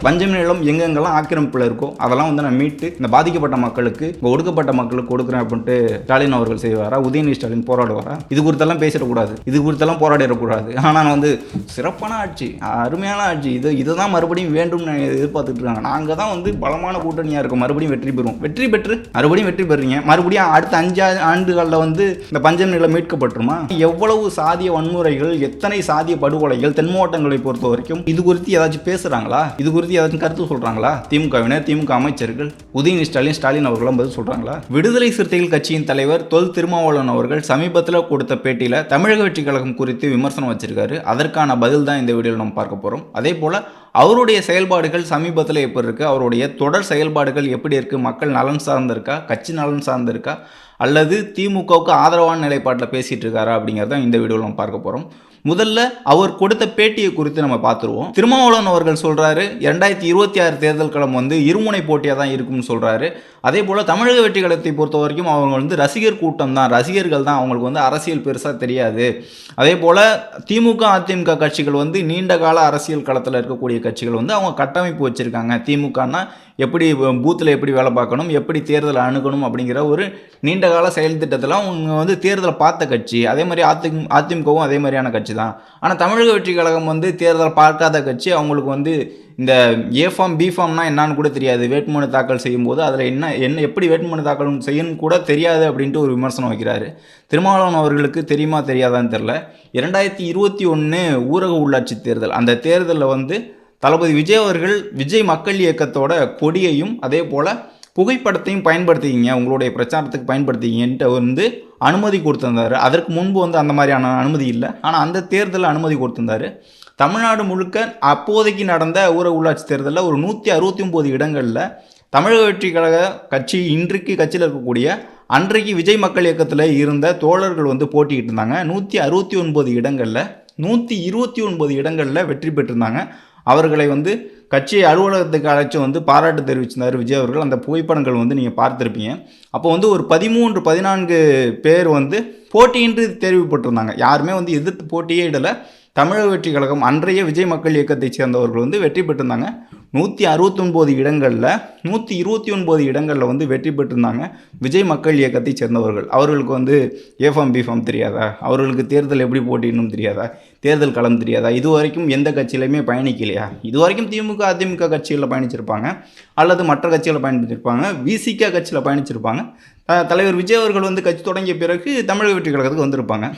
பஞ்சமி நிலம் எங்கெங்கெல்லாம் ஆக்கிரமிப்பில் இருக்கோ அதெல்லாம் வந்து நான் மீட்டு இந்த பாதிக்கப்பட்ட மக்களுக்கு ஒடுக்கப்பட்ட மக்களுக்கு கொடுக்குறேன் அப்படின்ட்டு ஸ்டாலின் அவர்கள் செய்வாரா? உதயநிதி ஸ்டாலின் போராடுவாரா? இது குறித்தெல்லாம் பேசிடக்கூடாது, இது குறித்தெல்லாம் போராடிடக்கூடாது. ஆனால் வந்து சிறப்பான ஆட்சி, அருமையான ஆட்சி, இதுதான் மறுபடியும் வேண்டும் எதிர்பார்த்துட்டு இருக்காங்க. நாங்கள் தான் வந்து பலமான கூட்டணியாக இருக்கோம், மறுபடியும் வெற்றி பெறுவோம். வெற்றி பெற்று மறுபடியும் வெற்றி பெறுறீங்க. மறுபடியும் அடுத்த 5 ஆண்டுகளில் வந்து இந்த பஞ்சமி நிலம் மீட்கப்பட்டுருமா? எவ்வளவு சாதிய வன்முறைகள், எத்தனை சாதிய படுகொலைகள் தென் மாவட்டங்களை பொறுத்த வரைக்கும் இது குறித்து ஏதாச்சும் பேசுகிறாங்களா? இது குறித்து ஏதாச்சும் கருத்து சொல்றாங்களா? திமுகவினர், திமுக அமைச்சர்கள், உதயநிதி ஸ்டாலின் அவர்களும் பதில் சொல்றாங்களா? விடுதலை சிறுத்தைகள் கட்சியின் தலைவர் தொல் திருமாவளவன் அவர்கள் சமீபத்தில் கொடுத்த பேட்டியில தமிழக வெற்றி கழகம் குறித்து விமர்சனம் வச்சிருக்காரு. அதற்கான பதில் தான் இந்த வீடியோவில் நம்ம பார்க்க போறோம். அதே போல அவருடைய செயல்பாடுகள் சமீபத்தில் எப்படி இருக்கு, அவருடைய தொடர் செயல்பாடுகள் எப்படி இருக்கு, மக்கள் நலன் சார்ந்திருக்கா, கட்சி நலன் சார்ந்திருக்கா, அல்லது திமுகவுக்கு ஆதரவான நிலைப்பாட்டில் பேசிட்டு இருக்காரா அப்படிங்கிறத இந்த வீடியோவில் நம்ம பார்க்க போறோம். முதல்ல அவர் கொடுத்த பேட்டியை குறித்து நம்ம பார்த்துருவோம். திருமாவளவன் அவர்கள் சொல்றாரு 2026 தேர்தல் களம் வந்து இருமுனை போட்டியாக தான் இருக்கும்னு சொல்றாரு. அதே போல தமிழக வெற்றி கழகத்தை பொறுத்த வரைக்கும் அவங்க வந்து ரசிகர் கூட்டம் தான், ரசிகர்கள் தான், அவங்களுக்கு வந்து அரசியல் பெருசாக தெரியாது. அதே போல திமுக அதிமுக கட்சிகள் வந்து நீண்ட கால அரசியல் களத்தில் இருக்கக்கூடிய கட்சிகள் வந்து அவங்க கட்டமைப்பு வச்சிருக்காங்க. திமுகனா எப்படி பூத்தில் எப்படி வேலை பார்க்கணும், எப்படி தேர்தலை அணுகணும் அப்படிங்கிற ஒரு நீண்ட கால செயல் திட்டத்தில் அவங்க வந்து தேர்தலை பார்த்த கட்சி. அதே மாதிரி அதிமுகவும் அதே மாதிரியான கட்சி தான். ஆனால் தமிழக வெற்றி கழகம் வந்து தேர்தலை பார்க்காத கட்சி. அவங்களுக்கு வந்து இந்த ஏ ஃபார்ம் பி ஃபார்ம்னா என்னன்னு கூட தெரியாது. வேட்புமனு தாக்கல் செய்யும்போது அதில் என்ன எப்படி வேட்புமனு தாக்கல் செய்யணும் கூட தெரியாது அப்படின்ட்டு ஒரு விமர்சனம் வைக்கிறாரு. திருமாவளவன் அவர்களுக்கு தெரியுமா தெரியாதான்னு தெரில. 2021 ஊரக உள்ளாட்சி தேர்தல், அந்த தேர்தலில் வந்து தளபதி விஜய் அவர்கள் விஜய் மக்கள் இயக்கத்தோட கொடியையும் அதே போல் புகைப்படத்தையும் பயன்படுத்திக்கிங்க, உங்களுடைய பிரச்சாரத்துக்கு பயன்படுத்திக்கிங்கன்ட்டு வந்து அனுமதி கொடுத்துருந்தார். அதற்கு முன்பு வந்து அந்த மாதிரியான அனுமதி இல்லை. ஆனால் அந்த தேர்தலில் அனுமதி கொடுத்துருந்தார். தமிழ்நாடு முழுக்க அப்போதைக்கு நடந்த ஊரக உள்ளாட்சி தேர்தலில் ஒரு 169 இடங்களில் தமிழக வெற்றி கழக கட்சி இன்றைக்கு கட்சியில் இருக்கக்கூடிய அன்றைக்கு விஜய் மக்கள் இயக்கத்தில் இருந்த தோழர்கள் வந்து போட்டிக்கிட்டு இருந்தாங்க. 169 இடங்களில் 129 இடங்களில் வெற்றி பெற்றிருந்தாங்க. அவர்களை வந்து கட்சி அலுவலகத்துக்கு அழைச்சி வந்து பாராட்டு தெரிவிச்சிருந்தார் விஜய் அவர்கள். அந்த புகைப்படங்கள் வந்து நீங்கள் பார்த்துருப்பீங்க. அப்போ வந்து ஒரு 13-14 பேர் வந்து போட்டியின்றி தெரிவிப்பட்டிருந்தாங்க. யாருமே வந்து எதிர்த்து போட்டியே இடலை. தமிழக வெற்றி கழகம் அன்றைய விஜய் மக்கள் இயக்கத்தை சேர்ந்தவர்கள் வந்து வெற்றி பெற்றிருந்தாங்க. 169 இடங்களில் 129 இடங்களில் வந்து வெற்றி பெற்றிருந்தாங்க விஜய் மக்கள் இயக்கத்தை சேர்ந்தவர்கள். அவர்களுக்கு வந்து ஏஃபார்ம் பிஃபார்ம் தெரியாதா? அவர்களுக்கு தேர்தல் எப்படி போட்டின்னு தெரியாதா? தேர்தல் களம் தெரியாதா? இது வரைக்கும் எந்த கட்சியிலையுமே பயணிக்கலையா? இது வரைக்கும் திமுக அதிமுக கட்சிகளில் பயணிச்சிருப்பாங்க, அல்லது மற்ற கட்சிகளை பயணிச்சிருப்பாங்க, விசிக கட்சியில் பயணிச்சிருப்பாங்க. தலைவர் விஜய் அவர்கள் வந்து கட்சி தொடங்கிய பிறகு தமிழக வெற்றி கழகத்துக்கு வந்திருப்பாங்க.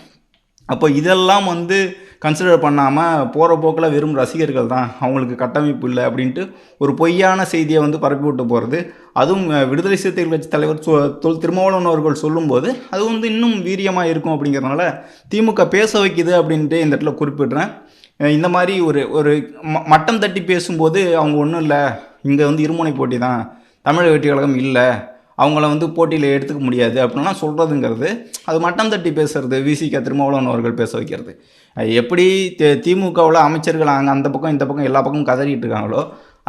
அப்போ இதெல்லாம் வந்து கன்சிடர் பண்ணாமல் போகிற போக்கில் வெறும் ரசிகர்கள் தான், அவங்களுக்கு கட்டமைப்பு இல்லை அப்படின்ட்டு ஒரு பொய்யான செய்தியை வந்து பரப்பி விட்டு போகிறது. அதுவும் விடுதலை சிறுத்தைகள் கட்சி தலைவர் தொல் திருமாவளவன் அவர்கள் சொல்லும்போது அது வந்து இன்னும் வீரியமாக இருக்கும். அப்படிங்கிறதுனால திமுக பேச வைக்குது அப்படின்ட்டு இந்த இடத்துல குறிப்பிடுறேன். இந்த மாதிரி ஒரு மட்டம் தட்டி பேசும்போது அவங்க ஒன்றும் இல்லை, இங்கே வந்து இருமுனை போட்டி தான், தமிழக வெற்றி கழகம் இல்லை, அவங்கள வந்து போட்டியில் எடுத்துக்க முடியாது அப்படின்லாம் சொல்கிறதுங்கிறது அது மட்டம் தட்டி பேசுறது. விசிக திருமாவளவன் அவர்கள் பேச வைக்கிறது. எப்படி திமுகவில் அமைச்சர்கள் அந்த பக்கம் இந்த பக்கம் எல்லா பக்கமும் கதறிட்டு இருக்காங்களோ,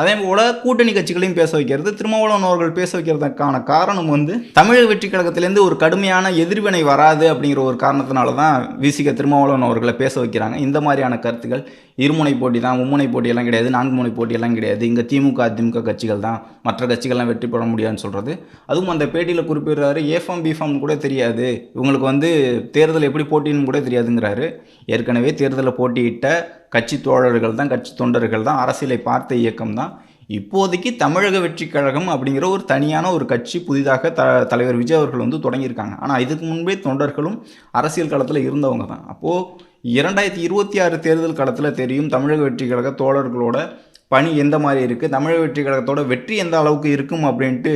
அதே போல் கூட்டணி கட்சிகளையும் பேச வைக்கிறது. திருமாவளவன் அவர்கள் பேச வைக்கிறதுக்கான காரணம் வந்து தமிழக வெற்றி கழகத்திலேருந்து ஒரு கடுமையான எதிர்வினை வராது அப்படிங்கிற ஒரு காரணத்தினால தான் விசிக திருமாவளவன் அவர்களை பேச வைக்கிறாங்க. இந்த மாதிரியான கருத்துக்கள் இருமுனை போட்டி தான், மும்முனை போட்டியெல்லாம் கிடையாது, 4 முனை போட்டியெல்லாம் கிடையாது, இங்கே திமுக அதிமுக கட்சிகள் தான், மற்ற கட்சிகள்லாம் வெற்றி பெற முடியாதுன்னு சொல்கிறது. அதுவும் அந்த பேட்டியில் குறிப்பிடுறாரு ஏஃபார்ம் பிஃபார்ம் கூட தெரியாது, இவங்களுக்கு வந்து தேர்தல் எப்படி போட்டின்னு கூட தெரியாதுங்கிறாரு. ஏற்கனவே தேர்தலில் போட்டியிட்ட கட்சி தோழர்கள் தான், கட்சி தொண்டர்கள் தான், அரசியலை பார்த்த இயக்கம் தான். இப்போதைக்கு தமிழக வெற்றி கழகம் அப்படிங்கிற ஒரு தனியான ஒரு கட்சி புதிதாக தலைவர் விஜய் அவர்கள் வந்து தொடங்கியிருக்காங்க. ஆனால் இதுக்கு முன்பே தொண்டர்களும் அரசியல் களத்தில் இருந்தவங்க தான். அப்போது 2026 தேர்தல் களத்தில் தெரியும் தமிழக வெற்றி கழக தோழர்களோட பணி எந்த மாதிரி இருக்குது, தமிழக வெற்றி கழகத்தோட வெற்றி எந்த அளவுக்கு இருக்கும் அப்படின்ட்டு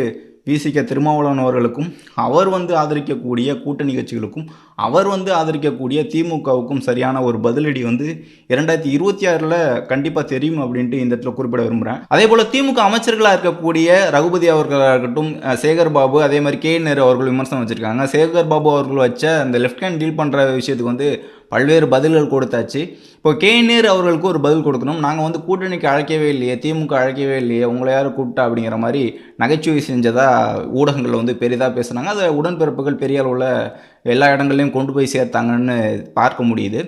விசிக திருமாவளவன் அவர்களுக்கும், அவர் வந்து ஆதரிக்கக்கூடிய கூட்டணி கட்சிகளுக்கும், அவர் வந்து ஆதரிக்கக்கூடிய திமுகவுக்கும் சரியான ஒரு பதிலடி வந்து 2026 கண்டிப்பாக தெரியும் அப்படின்ட்டு இந்த இடத்துல குறிப்பிட விரும்புகிறேன். அதே போல் திமுக அமைச்சர்களாக இருக்கக்கூடிய ரகுபதி அவர்களாக இருக்கட்டும், சேகர் பாபு, அதே மாதிரி நேரு அவர்கள் விமர்சனம் வச்சுருக்காங்க. சேகர் பாபு அவர்கள் வச்ச அந்த லெஃப்ட் ஹேண்ட் டீல் பண்ணுற விஷயத்துக்கு வந்து பல்வேறு பதில்கள் கொடுத்தாச்சு. இப்போ நேரு அவர்களுக்கு ஒரு பதில் கொடுக்கணும். நாங்கள் வந்து கூட்டணிக்கு அழைக்கவே இல்லையே, திமுக அழைக்கவே இல்லையே, உங்களை யாரும் கூப்பிட்டா அப்படிங்கிற மாதிரி நகைச்சுவை செஞ்சதாக ஊடகங்களில் வந்து பெரிதாக பேசுனாங்க. அதை உடன்பிறப்புகள் பெரிய அளவில் எல்லா இடங்கள்லையும் கொண்டு போய் சேர்த்தாங்கன்னு பார்க்க முடியுது.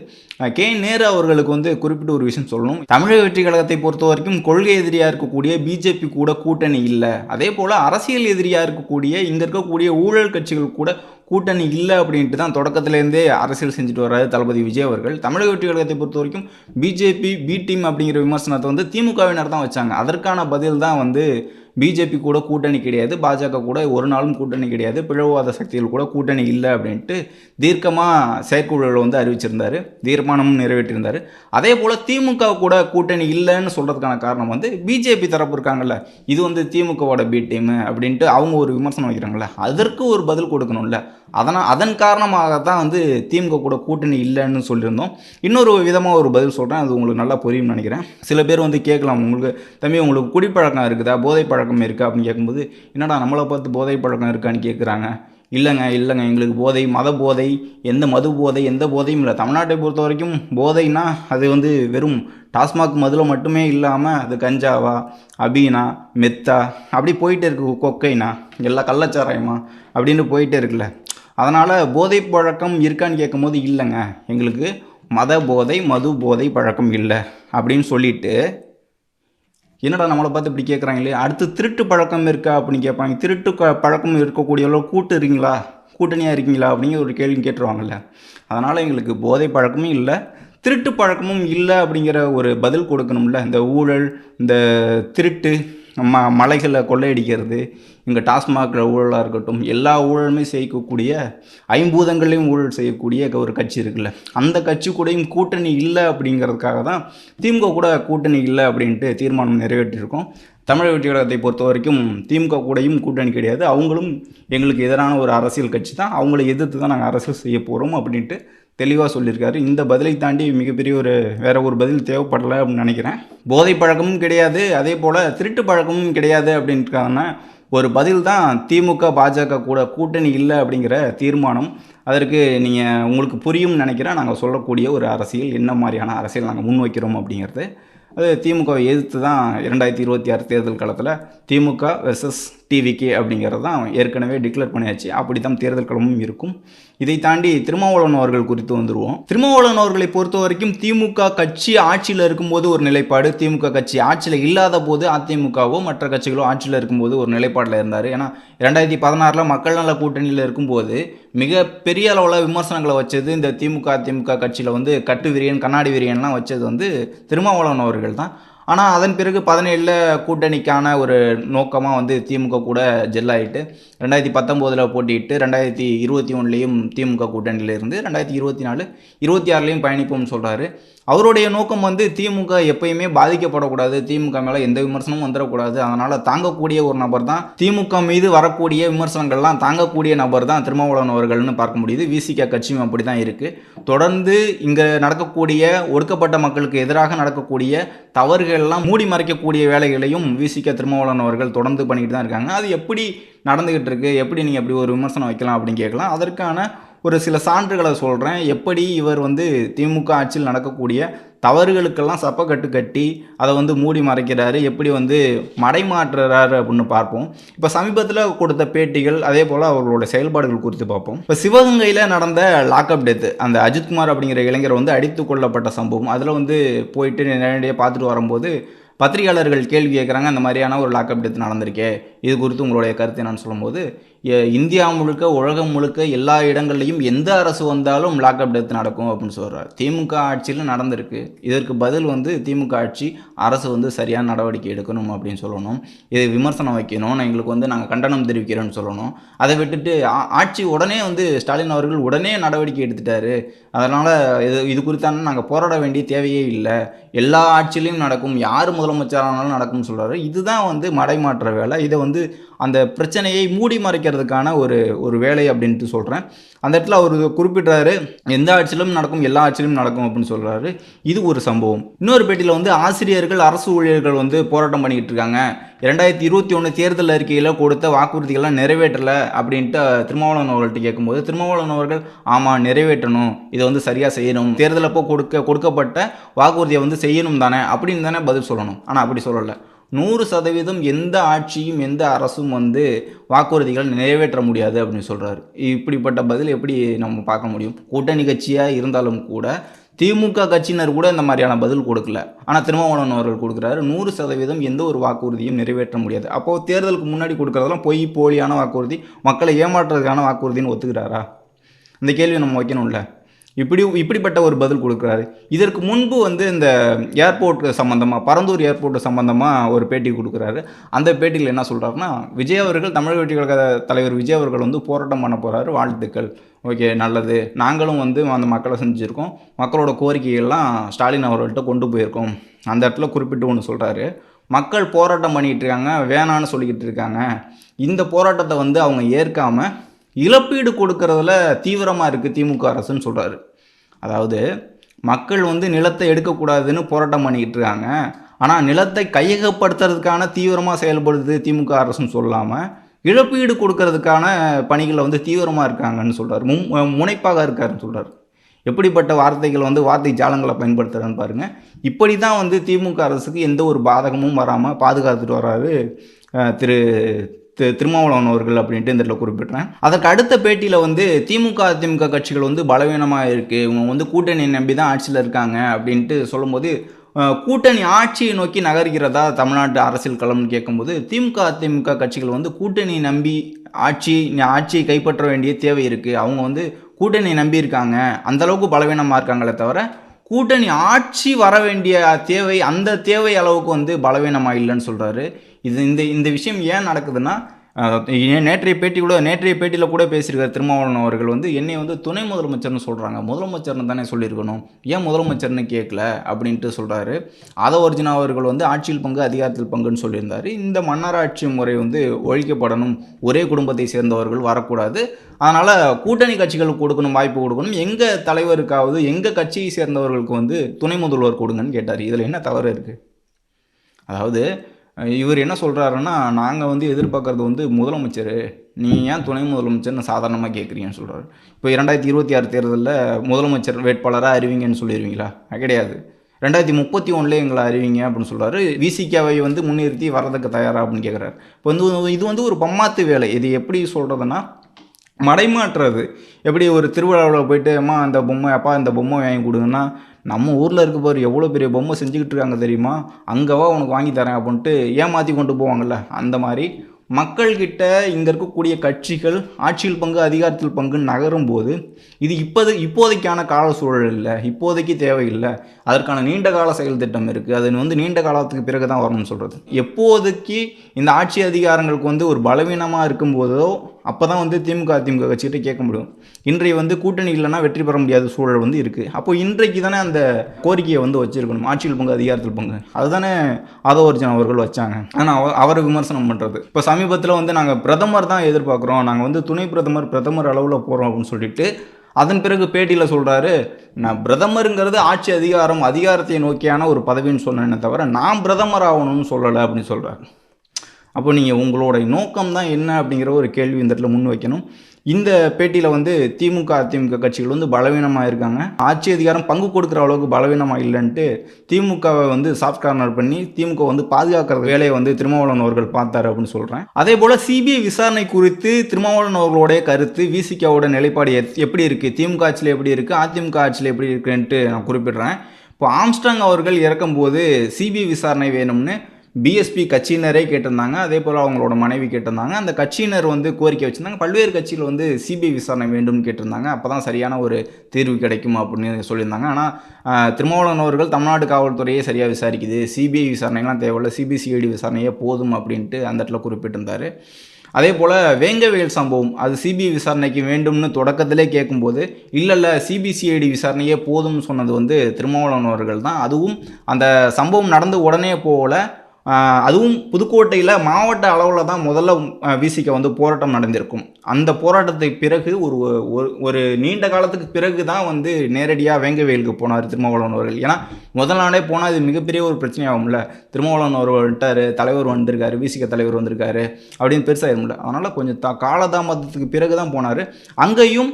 நேரு அவர்களுக்கு வந்து குறிப்பிட்ட ஒரு விஷயம் சொல்லணும். தமிழக வெற்றி கழகத்தை பொறுத்த வரைக்கும் கொள்கை எதிரியாக இருக்கக்கூடிய பிஜேபி கூட கூட்டணி இல்லை, அதே போல் அரசியல் எதிரியாக இருக்கக்கூடிய இங்கே இருக்கக்கூடிய ஊழல் கட்சிகள் கூட கூட்டணி இல்லை அப்படின்ட்டு தான் தொடக்கத்திலேருந்தே அரசியல் செஞ்சுட்டு வர்றாரு தளபதி விஜய் அவர்கள். தமிழக வெற்றி கழகத்தை பொறுத்த வரைக்கும் பிஜேபி பி டீம் அப்படிங்கிற விமர்சனத்தை வந்து திமுகவினர் தான் வச்சாங்க. அதற்கான பதில் தான் வந்து பிஜேபி கூட கூட்டணி கிடையாது, பாஜக கூட ஒரு நாளும் கூட்டணி கிடையாது, பிளவுவாத சக்திகள் கூட கூட்டணி இல்லை அப்படின்ட்டு தீர்க்கமாக செயற்குழுவில் வந்து அறிவிச்சிருந்தார், தீர்மானமும் நிறைவேற்றியிருந்தார். அதே போல் திமுக கூட கூட்டணி இல்லைன்னு சொல்கிறதுக்கான காரணம் வந்து பிஜேபி தரப்பு இருக்காங்கல்ல, இது வந்து திமுகவோட பி டீமு அப்படின்ட்டு அவங்க ஒரு விமர்சனம் வைக்கிறாங்கல்ல, அதற்கு ஒரு பதில் கொடுக்கணும்ல. அதன் காரணமாக தான் வந்து திமுக கூட கூட்டணி இல்லைன்னு சொல்லியிருந்தோம். இன்னொரு விதமாக ஒரு பதில் சொல்கிறேன், அது உங்களுக்கு நல்லா புரியும்னு நினைக்கிறேன். சில பேர் வந்து கேட்கலாம், உங்களுக்கு குடிப்பழக்கம் இருக்குதா, போதை பழக்கம் இருக்கா அப்படின்னு கேட்கும்போது, என்னடா நம்மளை பார்த்து போதை பழக்கம் இருக்கான்னு கேட்குறாங்க. இல்லைங்க எங்களுக்கு போதை, மத போதை, எந்த மது போதை, எந்த போதையும் இல்லை. தமிழ்நாட்டை பொறுத்த வரைக்கும் போதைனா அது வந்து வெறும் டாஸ்மாக் மதுவில் மட்டுமே இல்லாமல் அது கஞ்சாவா, அபீனா, மெத்தா அப்படி போயிட்டே இருக்குது, கொக்கைனா, எல்லாம் கள்ளச்சாராயமா அப்படின்னு போயிட்டே இருக்குல்ல. அதனால் போதை பழக்கம் இருக்கான்னு கேட்கும்போது இல்லைங்க, எங்களுக்கு மத போதை, மது போதை பழக்கம் இல்லை அப்படின்னு சொல்லிட்டு, என்னடா நம்மளை பார்த்து இப்படி கேட்குறாங்களே. அடுத்து திருட்டு பழக்கம் இருக்கா அப்படின்னு கேட்பாங்க. திருட்டு பழக்கம் இருக்கக்கூடியவளோ கூட்டணியாக இருக்கீங்களா அப்படிங்கிற ஒரு கேள்வி கேட்டுருவாங்கல்ல. அதனால் எங்களுக்கு போதை பழக்கமும் இல்லை, திருட்டு பழக்கமும் இல்லை அப்படிங்கிற ஒரு பதில் கொடுக்கணும்ல. இந்த ஊழல், இந்த திருட்டு, மலைகளை கொள்ளையடிக்கிறது, இங்கே டாஸ்மாகில் ஊழலாக இருக்கட்டும், எல்லா ஊழலுமே செய்யக்கூடிய, ஐம்பூதங்களையும் ஊழல் செய்யக்கூடிய ஒரு கட்சி இருக்குல்ல, அந்த கட்சி கூடயும் கூட்டணி இல்லை அப்படிங்கிறதுக்காக தான் திமுக கூட கூட்டணி இல்லை அப்படின்ட்டு தீர்மானம் நிறைவேற்றியிருக்கோம். தமிழக வெற்றி கழகத்தை பொறுத்த வரைக்கும் திமுக கூடயும் கூட்டணி கிடையாது, அவங்களும் எங்களுக்கு எதிரான ஒரு அரசியல் கட்சி தான், அவங்களை எதிர்த்து தான் நாங்கள் அரசியல் செய்ய போகிறோம் அப்படின்ட்டு தெளிவாக சொல்லியிருக்காரு. இந்த பதிலை தாண்டி மிகப்பெரிய வேற ஒரு பதில் தேவைப்படலை அப்படின்னு நினைக்கிறேன். போதை பழக்கமும் கிடையாது, அதே போல் திருட்டு பழக்கமும் கிடையாது அப்படின்ட்டுக்கான ஒரு பதில் தான் திமுக பாஜக கூட கூட்டணி இல்லை அப்படிங்கிற தீர்மானம். அதற்கு உங்களுக்கு புரியும்னு நினைக்கிறேன். நாங்கள் சொல்லக்கூடிய ஒரு அரசியல் என்ன மாதிரியான அரசியல் நாங்கள் முன்வைக்கிறோம் அப்படிங்கிறது. அது திமுகவை எதிர்த்து தான் 2026 தேர்தல் காலத்தில் திமுக வெர்சஸ் டிவிகே அப்படிங்கிறது தான் ஏற்கனவே டிக்ளேர் பண்ணியாச்சு. அப்படி தான் தேர்தல் களமும் இருக்கும். இதை தாண்டி திருமாவளவன் அவர்கள் குறித்து வந்துடுவோம். திருமாவளவன் அவர்களை பொறுத்த வரைக்கும் திமுக கட்சி ஆட்சியில் இருக்கும்போது ஒரு நிலைப்பாடு, திமுக கட்சி ஆட்சியில் இல்லாத போது அதிமுகவோ மற்ற கட்சிகளோ ஆட்சியில் இருக்கும்போது ஒரு நிலைப்பாட்டில் இருந்தார். ஏன்னா 2016 மக்கள் நல கூட்டணியில் இருக்கும்போது மிக பெரிய அளவில் விமர்சனங்களை வச்சது இந்த திமுக கட்சியில் வந்து கட்டு விரியன், கண்ணாடி விரியன்லாம் வச்சது வந்து திருமாவளவன் அவர்கள் தான். ஆனால் அதன் பிறகு 17 கூட்டணிக்கான ஒரு நோக்கமாக வந்து திமுக கூட ஜெல்லாயிட்டு 2019 போட்டியிட்டு 2021 திமுக கூட்டணியில் இருந்து 2024, 26 பயணிப்போம்னு சொல்கிறாரு. அவருடைய நோக்கம் வந்து திமுக எப்பயுமே பாதிக்கப்படக்கூடாது, திமுக மேலே எந்த விமர்சனமும் வந்துடக்கூடாது, அதனால் தாங்கக்கூடிய ஒரு நபர் தான், திமுக மீது வரக்கூடிய விமர்சனங்கள்லாம் தாங்கக்கூடிய நபர் தான் திருமாவளவன் அவர்கள்னு பார்க்க முடியுது. விசிக கட்சியும் அப்படி தான் இருக்குது. தொடர்ந்து இங்கே நடக்கக்கூடிய ஒடுக்கப்பட்ட மக்களுக்கு எதிராக நடக்கக்கூடிய தவறுகள்லாம் மூடி மறைக்கக்கூடிய வேலைகளையும் விசிக திருமாவளவன் அவர்கள் தொடர்ந்து பண்ணிக்கிட்டு தான் இருக்காங்க. அது எப்படி நடந்துக்கிட்டு இருக்கு, எப்படி நீங்கள் எப்படி ஒரு விமர்சனம் வைக்கலாம் அப்படின்னு கேட்கலாம். அதற்கான ஒரு சில சான்றுகளை சொல்கிறேன். எப்படி இவர் வந்து திமுக ஆட்சியில் நடக்கக்கூடிய தவறுகளுக்கெல்லாம் சப்பக்கட்டு கட்டி அதை வந்து மூடி மறைக்கிறாரு, எப்படி வந்து மடைமாற்றுறாரு அப்படின்னு பார்ப்போம். இப்போ சமீபத்தில் கொடுத்த பேட்டிகள், அதே போல் அவர்களோட செயல்பாடுகள் குறித்து பார்ப்போம். இப்போ சிவகங்கையில் நடந்த லாக்அப் டெத்து, அந்த அஜித்குமார் அப்படிங்கிற இளைஞர் வந்து அடித்து கொள்ளப்பட்ட சம்பவம், அதில் வந்து போயிட்டு நேரடியாக பார்த்துட்டு வரும்போது பத்திரிகையாளர்கள் கேள்வி கேட்குறாங்க, அந்த மாதிரியான ஒரு லாக்அப் டெத் நடந்திருக்கே, இது குறித்து உங்களுடைய கருத்து என்னன்னு சொல்லும்போது, இந்தியா முழுக்க, உலகம் முழுக்க எல்லா இடங்கள்லையும் எந்த அரசு வந்தாலும் லாக்அப் டெத் நடக்கும் அப்படின்னு சொல்கிறார். திமுக ஆட்சியில் நடந்திருக்கு, இதற்கு பதில் வந்து திமுக ஆட்சி அரசு வந்து சரியான நடவடிக்கை எடுக்கணும் அப்படின்னு சொல்லணும், இதை விமர்சனம் வைக்கணும், எங்களுக்கு வந்து நாங்கள் கண்டனம் தெரிவிக்கிறோன்னு சொல்லணும். அதை விட்டுட்டு ஆட்சி உடனே வந்து ஸ்டாலின் அவர்கள் உடனே நடவடிக்கை எடுத்துட்டாரு, அதனால் இது குறித்தான நாங்கள் போராட வேண்டிய தேவையே இல்லை, எல்லா ஆட்சியிலையும் நடக்கும், யார் முதலமைச்சரானாலும் நடக்கும்னு சொல்கிறாரு. இதுதான் வந்து மடைமாற்ற வேலை. இதை வந்து அந்த பிரச்சனையை மூடி மறைக்கிறதுக்கான ஒரு வேலை அப்படின்ட்டு சொல்கிறேன். அந்த இடத்துல அவர் குறிப்பிட்றாரு, எந்த ஆட்சியிலும் நடக்கும், எல்லா ஆட்சியிலும் நடக்கும் அப்படின்னு சொல்கிறாரு. இது ஒரு சம்பவம். இன்னொரு பேட்டியில் வந்து ஆசிரியர்கள், அரசு ஊழியர்கள் வந்து போராட்டம் பண்ணிக்கிட்டு இருக்காங்க, 2021 தேர்தல் அறிக்கையில் கொடுத்த வாக்குறுதிகள்லாம் நிறைவேற்றலை அப்படின்ட்டு திருமாவளவன் அவர்கள்ட்ட கேட்கும்போது, திருமாவளவன் அவர்கள் ஆமாம் நிறைவேற்றணும், இதை வந்து சரியாக செய்யணும், தேர்தலப்போ கொடுக்கப்பட்ட வாக்குறுதியை வந்து செய்யணும் தானே அப்படின்னு தானே பதில் சொல்லணும். ஆனால் அப்படி சொல்லலை. 100% எந்த ஆட்சியும் எந்த அரசும் வந்து வாக்குறுதிகள் நிறைவேற்ற முடியாது அப்படின்னு சொல்கிறாரு. இப்படிப்பட்ட பதில் எப்படி நம்ம பார்க்க முடியும்? கூட்டணி கட்சியாக இருந்தாலும் கூட திமுக கட்சியினர் கூட இந்த மாதிரியான பதில் கொடுக்கல. ஆனால் திருமாவளவன் அவர்கள் கொடுக்குறாரு, 100% எந்த ஒரு வாக்குறுதியும் நிறைவேற்ற முடியாது. அப்போது தேர்தலுக்கு முன்னாடி கொடுக்குறதெல்லாம் பொய் போலியான வாக்குறுதி, மக்களை ஏமாற்றுறதுக்கான வாக்குறுதின்னு ஒத்துக்கிறாரா? இந்த கேள்வி நம்ம வைக்கணும்ல. இப்படிப்பட்ட ஒரு பதில் கொடுக்குறாரு. இதற்கு முன்பு வந்து இந்த ஏர்போர்ட் சம்மந்தமாக, பரந்தூர் ஏர்போர்ட் சம்மந்தமாக ஒரு பேட்டி கொடுக்குறாரு. அந்த பேட்டியில் என்ன சொல்கிறாருன்னா, விஜய் அவர்கள், தமிழக வெற்றி கழக தலைவர் விஜய் அவர்கள் வந்து போராட்டம் பண்ண போகிறாரு, வாழ்த்துக்கள், ஓகே நல்லது, நாங்களும் வந்து அந்த மக்களை செஞ்சுருக்கோம், மக்களோட கோரிக்கைகள்லாம் ஸ்டாலின் அவர்கள்ட்ட கொண்டு போயிருக்கோம். அந்த இடத்துல குறிப்பிட்டு ஒன்று சொல்கிறாரு, மக்கள் போராட்டம் பண்ணிகிட்டு இருக்காங்க, வேணான்னு சொல்லிக்கிட்டு இருக்காங்க, இந்த போராட்டத்தை வந்து அவங்க ஏற்காமல் இழப்பீடு கொடுக்கறதுல தீவிரமாக இருக்குது திமுக அரசுன்னு சொல்கிறாரு. அதாவது மக்கள் வந்து நிலத்தை எடுக்கக்கூடாதுன்னு போராட்டம் பண்ணிக்கிட்டு இருக்காங்க, ஆனால் நிலத்தை கையகப்படுத்துறதுக்கான தீவிரமாக செயல்படுது திமுக அரசுன்னு சொல்லாமல் இழப்பீடு கொடுக்கறதுக்கான பணிகளில் வந்து தீவிரமாக இருக்காங்கன்னு சொல்கிறார், முனைப்பாக இருக்காருன்னு சொல்கிறார். எப்படிப்பட்ட வார்த்தைகள் வந்து வார்த்தை ஜாலங்களை பயன்படுத்துகிறான்னு பாருங்கள். இப்படி தான் வந்து திமுக அரசுக்கு எந்த ஒரு பாதகமும் வராமல் பாதுகாத்துட்டு வர்றாரு திருமாவளவன் அவர்கள் அப்படின்ட்டு இந்த இடத்துல குறிப்பிட்றேன். அதற்கு அடுத்த பேட்டியில் வந்து திமுக கட்சிகள் வந்து பலவீனமாக இருக்குது, இவங்க வந்து கூட்டணி நம்பி தான் ஆட்சியில் இருக்காங்க அப்படின்ட்டு சொல்லும்போது, கூட்டணி ஆட்சியை நோக்கி நகர்கிறதா தமிழ்நாட்டு அரசியல் களம்னு கேட்கும்போது, திமுக கட்சிகள் வந்து கூட்டணி நம்பி ஆட்சியை கைப்பற்ற வேண்டிய தேவை இருக்குது, அவங்க வந்து கூட்டணி நம்பி இருக்காங்க, அந்தளவுக்கு பலவீனமாக இருக்காங்களே தவிர கூட்டணி ஆட்சி வர வேண்டிய தேவை, அந்த தேவை அளவுக்கு வந்து பலவீனமாக இல்லைன்னு சொல்கிறாரு. இந்த விஷயம் ஏன் நடக்குதுன்னா, நேற்றைய பேட்டியில் கூட பேசியிருக்கார் திருமாவளவன் அவர்கள் வந்து, என்னை வந்து துணை முதலமைச்சர்னு சொல்கிறாங்க, முதலமைச்சர்னு தானே சொல்லியிருக்கணும், ஏன் முதலமைச்சர்னு கேட்கல அப்படின்ட்டு சொல்கிறாரு. ஆதவர்ஜுனா அவர்கள் வந்து ஆட்சியில் பங்கு அதிகாரத்தில் பங்குன்னு சொல்லியிருந்தார். இந்த மன்னராட்சி முறை வந்து ஒழிக்கப்படணும், ஒரே குடும்பத்தை சேர்ந்தவர்கள் வரக்கூடாது, அதனால் கூட்டணி கட்சிகளுக்கு கொடுக்கணும், வாய்ப்பு கொடுக்கணும், எங்கள் தலைவருக்காவது எங்கள் கட்சியை சேர்ந்தவர்களுக்கு வந்து துணை முதல்வர் கொடுங்கன்னு கேட்டார். இதில் என்ன தவறு இருக்குது? அதாவது இவர் என்ன சொல்கிறாருன்னா, நாங்கள் வந்து எதிர்பார்க்குறது வந்து முதலமைச்சர், நீ ஏன் துணை முதலமைச்சர்னு சாதாரணமாக கேட்குறீங்கன்னு சொல்கிறாரு. இப்போ 2026 தேர்தலில் முதலமைச்சர் வேட்பாளராக அறிவிங்கன்னு சொல்லிடுவீங்களா? கிடையாது. 2031 எங்களை அறிவிங்க அப்படின்னு சொல்கிறாரு. விசிகாவை வந்து முன்னிறுத்தி வரதுக்கு தயாரா அப்படின்னு கேட்குறாரு. இப்போ வந்து இது வந்து ஒரு பம்மாத்து வேலை. இது எப்படி சொல்கிறதுன்னா, மடைமாற்றுறது. எப்படி ஒரு திருவிழாவில் போயிட்டு, அம்மா அந்த பொம்மை, அப்பா இந்த பொம்மை வாங்கி கொடுங்கன்னா, நம்ம ஊரில் இருக்க பாரு எவ்வளோ பெரிய பொம்மை செஞ்சுக்கிட்டு இருக்காங்க தெரியுமா, அங்கேவா உனக்கு வாங்கி தரேன் அப்படின்ட்டு ஏமாற்றி கொண்டு போவாங்கள்ல, அந்த மாதிரி மக்கள்கிட்ட இங்கே இருக்கக்கூடிய கட்சிகள் ஆட்சியில் பங்கு அதிகாரத்தில் பங்குன்னு நகரும் போது, இது இப்போதைக்கான கால சூழல் இல்லை, இப்போதைக்கு தேவையில்லை, அதற்கான நீண்ட கால செயல் திட்டம் இருக்குது, அது வந்து நீண்ட காலத்துக்கு பிறகு தான் வரணும்னு சொல்கிறது. எப்போதைக்கு இந்த ஆட்சி அதிகாரங்களுக்கு வந்து ஒரு பலவீனமாக இருக்கும்போதோ அப்போ தான் வந்து திமுக கட்சிகிட்ட கேட்க முடியும். இன்றைய வந்து கூட்டணி இல்லைன்னா வெற்றி பெற முடியாத சூழல் வந்து இருக்குது. அப்போது இன்றைக்கு தானே அந்த கோரிக்கையை வந்து வச்சுருக்கணும், ஆட்சியில் பங்கு அதிகாரத்தில் பங்கு, அதுதானே ஆதவர்ஜுனா அவர்கள் வச்சாங்க. ஆனால் அவரை விமர்சனம் பண்ணுறது, இப்போ சமீபத்தில் வந்து நாங்கள் பிரதமர் தான் எதிர்பார்க்குறோம், நாங்கள் வந்து துணை பிரதமர் அளவில் போகிறோம் அப்படின்னு சொல்லிட்டு அதன் பிறகு பேட்டியில் சொல்கிறாரு, நான் பிரதமருங்கிறது ஆட்சி அதிகாரத்தை நோக்கியான ஒரு பதவின்னு சொன்னேன்னே தவிர நான் பிரதமர் ஆகணும்னு சொல்லலை அப்படின்னு சொல்கிறார். அப்போ நீங்கள் உங்களோட நோக்கம் தான் என்ன அப்படிங்கிற ஒரு கேள்வி இந்த இடத்துல முன் வைக்கணும். இந்த பேட்டியில் வந்து திமுக கட்சிகள் வந்து பலவீனமாக இருக்காங்க, ஆட்சி அதிகாரம் பங்கு கொடுக்குற அளவுக்கு பலவீனமாக இல்லைன்ட்டு திமுகவை வந்து சாஃப்ட் கார்னர் பண்ணி திமுக வந்து பாதுகாக்கிற வேலையை வந்து திருமாவளவன் அவர்கள் பார்த்தாரு அப்படின்னு சொல்கிறேன். அதே போல் சிபிஐ விசாரணை குறித்து திருமாவளவன் அவர்களுடைய கருத்து, விசிகாவோட நிலைப்பாடு எப்படி இருக்குது, திமுக ஆட்சியில் எப்படி இருக்குது, அதிமுக ஆட்சியில் எப்படி இருக்குன்ட்டு நான் குறிப்பிடுறேன். இப்போ ஆம்ஸ்ட்ராங் அவர்கள் இறக்கும்போது சிபிஐ விசாரணை வேணும்னு பிஎஸ்பி கட்சியினரே கேட்டிருந்தாங்க, அதே போல் அவங்களோட மனைவி கேட்டிருந்தாங்க. அந்த கட்சியினர் வந்து கோரிக்கை வச்சுருந்தாங்க, பல்வேறு கட்சியில் வந்து சிபிஐ விசாரணை வேண்டும்னு கேட்டிருந்தாங்க, அப்போ தான் சரியான ஒரு தீர்வு கிடைக்கும் அப்படின்னு சொல்லியிருந்தாங்க. ஆனால் திருமாவளவன் அவர்கள் தமிழ்நாடு காவல்துறையே சரியாக விசாரிக்குது, சிபிஐ விசாரணைலாம் தேவையில்லை, சிபிசிஐடி விசாரணையே போதும் அப்படின்ட்டு அந்த இடத்துல குறிப்பிட்டிருந்தார். அதே போல் வேங்கவேல் சம்பவம் அது சிபிஐ விசாரணைக்கு வேண்டும்னு தொடக்கத்திலே கேட்கும்போது இல்லை சிபிசிஐடி விசாரணையே போதும்னு சொன்னது வந்து திருமாவளவன் அவர்கள் தான். அதுவும் அந்த சம்பவம் நடந்து உடனே போகல, அதுவும் புதுக்கோட்டையில் மாவட்ட அளவில் தான் முதல்ல விசிக வந்து போராட்டம் நடந்திருக்கும். அந்த போராட்டத்துக்கு பிறகு ஒரு நீண்ட காலத்துக்கு பிறகு தான் வந்து நேரடியாக வேங்கவேலுக்கு போனார் திருமாவளவன் அவர்கள். ஏன்னா முதல் நாளே போனால் இது மிகப்பெரிய ஒரு பிரச்சனையாகும்ல, திருமாவளவன் அவர்கள் விட்டார், தலைவர் வந்திருக்காரு, விசிக தலைவர் வந்திருக்காரு அப்படின்னு பெருசாகிடும்ல, அதனால் கொஞ்சம் காலதாமதத்துக்கு பிறகு தான் போனார். அங்கேயும்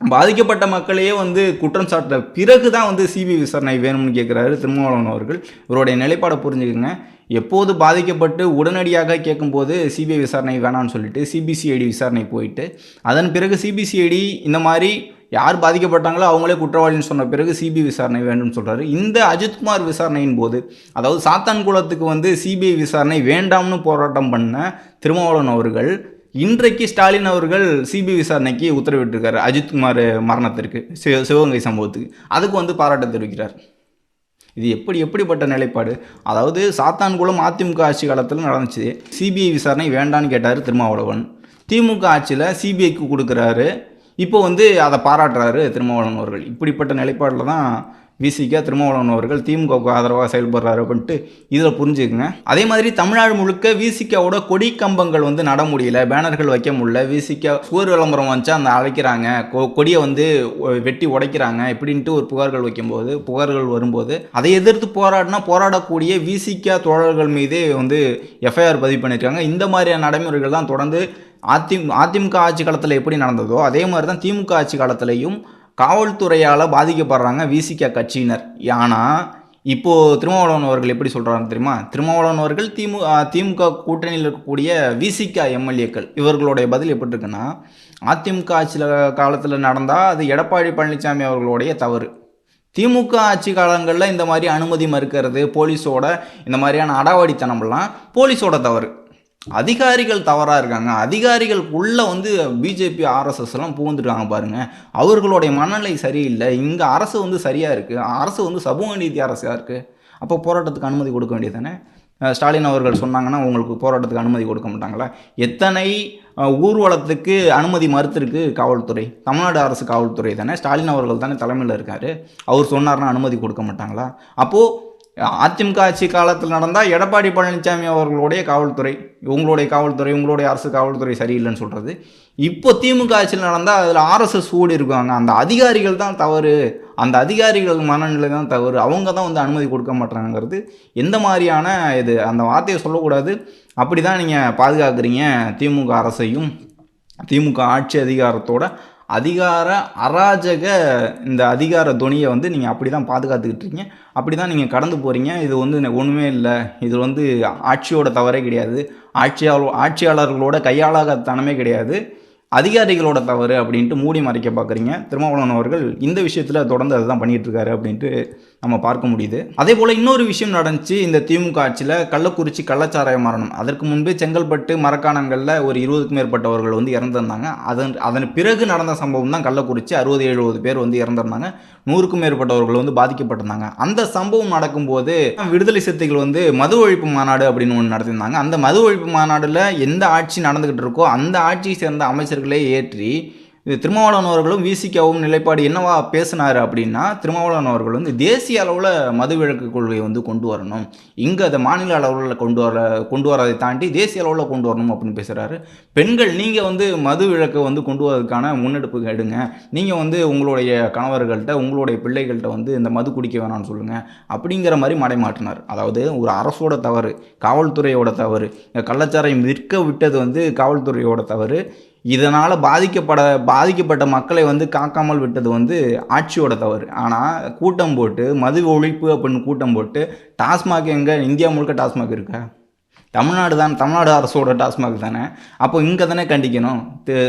பாதிக்கப்பட்ட மக்களையே வந்து குற்றம் சாட்ட பிறகு தான் வந்து சிபிஐ விசாரணை வேணும்னு கேட்குறாரு திருமாவளவன் அவர்கள். இவருடைய நிலைப்பாடை புரிஞ்சுக்கோங்க. எப்போது பாதிக்கப்பட்டு உடனடியாக கேட்கும்போது சிபிஐ விசாரணை வேணான்னு சொல்லிட்டு சிபிசிஐடி விசாரணை போயிட்டு அதன் பிறகு சிபிசிஐடி இந்த மாதிரி யார் பாதிக்கப்பட்டாங்களோ அவங்களே குற்றவாளின்னு சொன்ன பிறகு சிபிஐ விசாரணை வேண்டும்னு சொல்கிறாரு. இந்த அஜித்குமார் விசாரணையின் போது, அதாவது சாத்தான்குளத்துக்கு வந்து சிபிஐ விசாரணை வேண்டாம்னு போராட்டம் பண்ண திருமாவளவன் அவர்கள் இன்றைக்கு ஸ்டாலின் அவர்கள் சிபிஐ விசாரணைக்கு உத்தரவிட்டிருக்காரு. அஜித்குமார் மரணத்திற்கு, சிவகங்கை சம்பவத்துக்கு, அதுக்கு வந்து பாராட்டு தெரிவிக்கிறார். இது எப்படிப்பட்ட நிலைப்பாடு? அதாவது சாத்தான்குளம் அதிமுக ஆட்சி காலத்தில் நடந்துச்சு. சிபிஐ விசாரணை வேண்டான்னு கேட்டார் திருமாவளவன். திமுக ஆட்சியில் சிபிஐக்கு கொடுக்குறாரு. இப்போ வந்து அதை பாராட்டுறாரு திருமாவளவன் அவர்கள். இப்படிப்பட்ட நிலைப்பாடில் தான் விசிக திருமாவளவன் அவர்கள் திமுகவுக்கு ஆதரவாக செயல்படுறாரு அப்படின்ட்டு இதில் புரிஞ்சுக்குங்க. அதே மாதிரி தமிழ்நாடு முழுக்க விசிகாவோட கொடி கம்பங்கள் வந்து நட முடியல, பேனர்கள் வைக்க முடியல. விசிக சுவர் விளம்பரம் வச்சா அந்த அழைக்கிறாங்க, கொடியை வந்து வெட்டி உடைக்கிறாங்க இப்படின்ட்டு ஒரு புகார்கள் வரும்போது அதை எதிர்த்து போராடக்கூடிய விசிக தோழர்கள் மீதே வந்து எஃப்ஐஆர் பதிவு பண்ணியிருக்காங்க. இந்த மாதிரியான நடைமுறைகள் தான் தொடர்ந்து அதிமுக ஆட்சி காலத்தில் எப்படி நடந்ததோ அதே மாதிரி தான் திமுக ஆட்சி காலத்திலையும் காவல்துறையால் பாதிக்கப்படுறாங்க விசிக கட்சியினர். ஆனால் இப்போது திருமாவளவன் அவர்கள் எப்படி சொல்கிறாங்க தெரியுமா? திருமாவளவன் அவர்கள் திமுக கூட்டணியில் இருக்கக்கூடிய விசிக எம்எல்ஏக்கள் இவர்களுடைய பதில் எப்படி இருக்குன்னா, அதிமுக ஆட்சியில் காலத்தில் நடந்தால் அது எடப்பாடி பழனிசாமி அவர்களுடைய தவறு. திமுக ஆட்சி காலங்களில் இந்த மாதிரி அனுமதி மறுக்கிறது, போலீஸோட இந்த மாதிரியான அடாவடித்தனம்லாம் போலீஸோட தவறு. அதிகாரிகள் தவறாக இருக்காங்க. அதிகாரிகளுக்குள்ளே வந்து பிஜேபி ஆர்எஸ்எஸ்லாம் புகுந்துருக்காங்க பாருங்கள். அவர்களுடைய மனநிலை சரியில்லை. இங்கே அரசு வந்து சரியாக இருக்குது, அரசு வந்து சமூக நீதி அரசாக இருக்குது. அப்போ போராட்டத்துக்கு அனுமதி கொடுக்க வேண்டியது தானே? ஸ்டாலின் அவர்கள் சொன்னாங்கன்னா உங்களுக்கு போராட்டத்துக்கு அனுமதி கொடுக்க மாட்டாங்களா? எத்தனை ஊர்வலத்துக்கு அனுமதி மறுத்திருக்கு காவல்துறை? தமிழ்நாடு அரசு காவல்துறை தானே, ஸ்டாலின் அவர்கள் தானே தலைமையில் இருக்கார். அவர் சொன்னார்னா அனுமதி கொடுக்க மாட்டாங்களா? அப்போது அதிமுக ஆட்சி காலத்தில் நடந்தால் எடப்பாடி பழனிசாமி அவர்களுடைய காவல்துறை, உங்களுடைய அரசு காவல்துறை சரியில்லைன்னு சொல்கிறது. இப்போ திமுக ஆட்சியில் நடந்தால் அதில் ஆர்எஸ்எஸ் ஊடி இருக்காங்க. அந்த அதிகாரிகள் தான் தவறு, அந்த அதிகாரிகள் மனநிலை தான் தவறு, அவங்க தான் வந்து அனுமதி கொடுக்க மாட்டாங்கிறது எந்த மாதிரியான இது? அந்த வார்த்தையை சொல்லக்கூடாது. அப்படி தான் நீங்கள் பாதுகாக்கிறீங்க திமுக அரசையும் திமுக ஆட்சி அதிகாரத்தோட அதிகார அராஜக இந்த அதிகார துணியை வந்து நீங்கள் அப்படி தான் பாதுகாத்துக்கிட்டு இருக்கீங்க, அப்படி தான் நீங்கள் கடந்து போகிறீங்க. இது வந்து ஒன்றுமே இல்லை, இது வந்து ஆட்சியோட தவறே கிடையாது, ஆட்சியாளர்களோட கையாளாகத்தனமே கிடையாது, அதிகாரிகளோட தவறு அப்படின்ட்டு மூடி மறைக்க பார்க்குறீங்க. திருமாவளவன் அவர்கள் இந்த விஷயத்தில் தொடர்ந்து அதுதான் பண்ணிகிட்டு இருக்காரு அப்படின்ட்டு நம்ம பார்க்க முடியுது. அதே போல் இன்னொரு விஷயம் நடந்துச்சு இந்த திமுக ஆட்சியில், கள்ளக்குறிச்சி கள்ளச்சாராய மரணம். அதற்கு முன்பே செங்கல்பட்டு மரக்காணங்களில் ஒரு 20க்கும் மேற்பட்டவர்கள் வந்து இறந்துருந்தாங்க. அதன் பிறகு நடந்த சம்பவம் தான் கள்ளக்குறிச்சி. 60-70 பேர் வந்து இறந்துருந்தாங்க, 100க்கும் மேற்பட்டவர்கள் வந்து பாதிக்கப்பட்டிருந்தாங்க. அந்த சம்பவம் நடக்கும்போது விடுதலை சிறுத்தைகள் வந்து மது ஒழிப்பு மாநாடு அப்படின்னு ஒன்று நடத்தியிருந்தாங்க. அந்த மது ஒழிப்பு மாநாட்டில் எந்த ஆட்சி நடந்துக்கிட்டு இருக்கோ அந்த ஆட்சியை சேர்ந்த அமைச்சர்களே ஏற்றி திருமாவளவன் அவர்களும் விசிகாவும் நிலைப்பாடு என்னவா பேசினார் அப்படின்னா, திருமாவளவன் அவர்கள் வந்து தேசிய அளவில் மதுவிலக்கு கொள்கையை வந்து கொண்டு வரணும், இங்கே அதை மாநில அளவில் கொண்டு வரதை தாண்டி தேசிய அளவில் கொண்டு வரணும் அப்படின்னு பேசுகிறாரு. பெண்கள் நீங்கள் வந்து மதுவிலக்கை வந்து கொண்டு வரதுக்கான முன்னெடுப்பு எடுங்க, நீங்கள் வந்து உங்களுடைய கணவர்கள்ட்ட உங்களுடைய பிள்ளைகள்கிட்ட வந்து இந்த மது குடிக்க வேணாம்னு சொல்லுங்கள் அப்படிங்கிற மாதிரி மடைமாற்றினார். அதாவது ஒரு அரசோட தவறு, காவல்துறையோட தவறு, கள்ளச்சாராயம் விற்க விட்டது வந்து காவல்துறையோட தவறு, இதனால் பாதிக்கப்பட்ட மக்களை வந்து காக்காமல் விட்டது வந்து ஆட்சியோட தவறு. ஆனால் கூட்டம் போட்டு மது ஒழிப்பு அப்படின்னு கூட்டம் போட்டு டாஸ்மாக் எங்கே? இந்தியா முழுக்க டாஸ்மாக் இருக்கா? தமிழ்நாடு அரசோட டாஸ்மாக் தானே. அப்போ இங்கே தானே கண்டிக்கணும்.